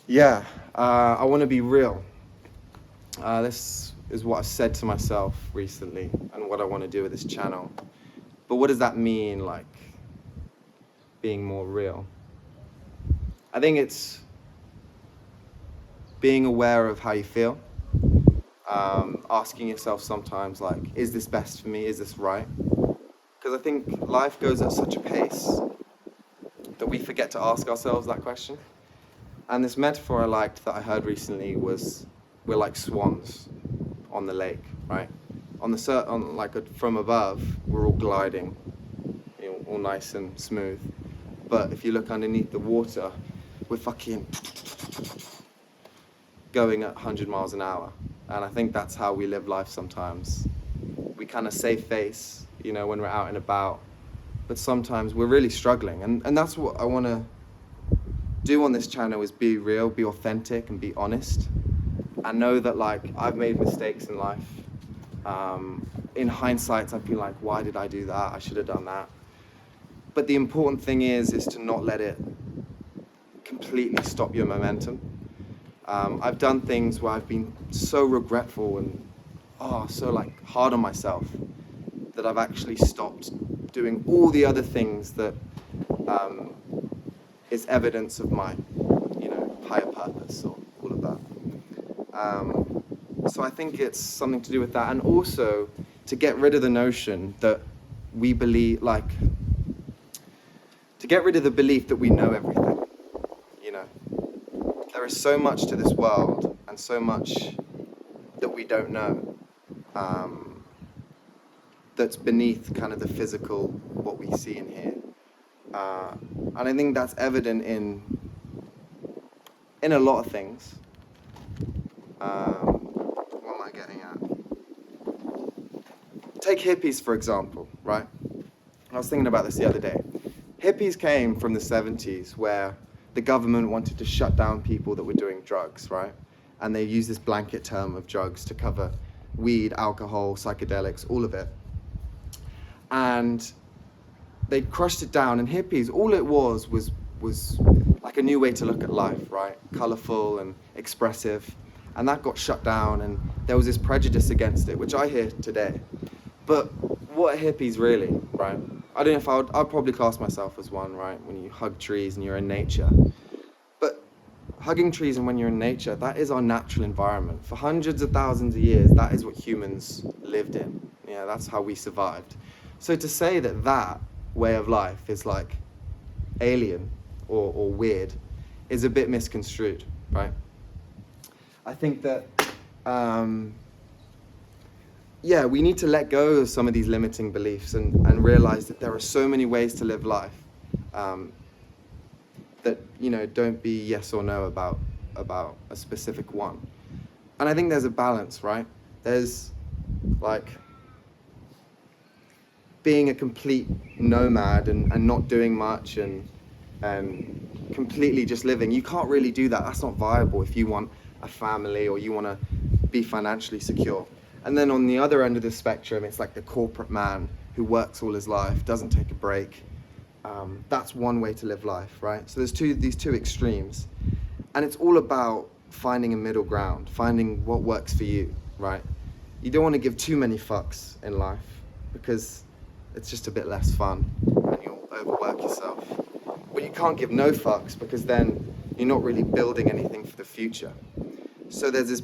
Yeah, I want to be real. This is what I've said to myself recently and what I want to do with this channel. But what does that mean, like, being more real? I think it's being aware of how you feel, asking yourself sometimes, like, is this best for me? Is this right? Because I think life goes at such a pace that we forget to ask ourselves that question. And this metaphor I liked that I heard recently was we're like swans on the lake, right? From above, we're all gliding, all nice and smooth. But if you look underneath the water, we're fucking going at 100 miles an hour. And I think that's how we live life sometimes. We kind of save face, when we're out and about, but sometimes we're really struggling. And that's what I want to do on this channel, is be real, be authentic, and be honest. I know that, like, I've made mistakes in life. In hindsight, I've been like, why did I do that? I should have done that. But the important thing is to not let it completely stop your momentum. I've done things where I've been so regretful and so like hard on myself that I've actually stopped doing all the other things that is evidence of my, higher purpose, or all of that. So I think it's something to do with that, and also to get rid of the notion that we believe, to get rid of the belief that we know everything. There is so much to this world and so much that we don't know, that's beneath kind of the physical, what we see and hear. And I think that's evident in a lot of things. What am I getting at? Take hippies, for example, right? I was thinking about this the other day. Hippies came from the 70s, where the government wanted to shut down people that were doing drugs, right? And they used this blanket term of drugs to cover weed, alcohol, psychedelics, all of it. And they crushed it down, and hippies, all it was like a new way to look at life, right? Colorful and expressive. And that got shut down, and there was this prejudice against it, which I hear today. But what are hippies really, right? I don't know if I'd probably class myself as one, right? When you hug trees and you're in nature. But hugging trees and when you're in nature, that is our natural environment. For hundreds of thousands of years, that is what humans lived in. That's how we survived. So to say that that way of life is like alien or weird is a bit misconstrued, right? I think that, we need to let go of some of these limiting beliefs and realize that there are so many ways to live life, that, don't be yes or no about a specific one. And I think there's a balance, right? There's like being a complete nomad and not doing much and completely just living. You can't really do that. That's not viable if you want a family or you want to be financially secure. And then on the other end of the spectrum, it's like the corporate man who works all his life, doesn't take a break. That's one way to live life, right? So there's these two extremes. And it's all about finding a middle ground, finding what works for you, right? You don't want to give too many fucks in life because it's just a bit less fun and you'll overwork yourself. But you can't give no fucks because then you're not really building anything for the future. So there's this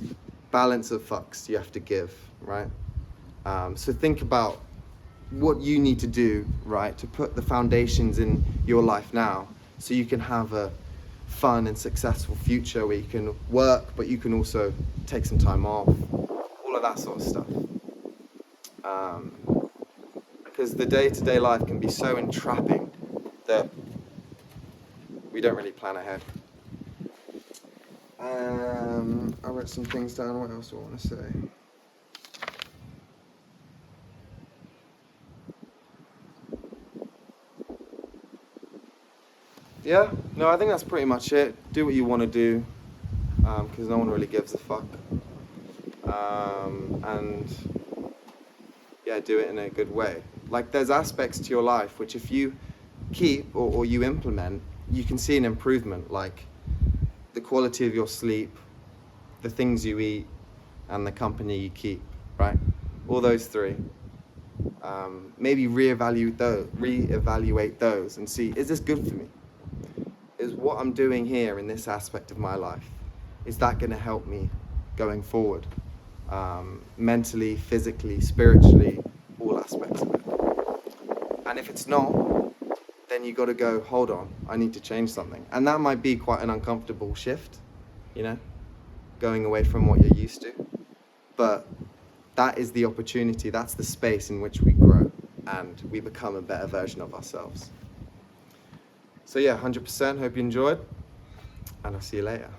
balance of fucks you have to give, right? So think about what you need to do, right, to put the foundations in your life now so you can have a fun and successful future where you can work, but you can also take some time off, all of that sort of stuff. Because the day-to-day life can be so entrapping that we don't really plan ahead. I wrote some things down. What else do I want to say? Yeah, no, I think that's pretty much it. Do what you want to do, because no one really gives a fuck. And yeah, do it in a good way. Like, there's aspects to your life which if you keep or you implement, you can see an improvement. Like, the quality of your sleep, the things you eat, and the company you keep, right? All those three. Maybe reevaluate those and see, is this good for me? Is what I'm doing here in this aspect of my life, is that going to help me going forward? Mentally, physically, spiritually, all aspects of it. And if it's not, then you got to go, hold on, I need to change something. And that might be quite an uncomfortable shift, you know, going away from what you're used to. But that is the opportunity, that's the space in which we grow and we become a better version of ourselves. So yeah, 100%, hope you enjoyed, and I'll see you later.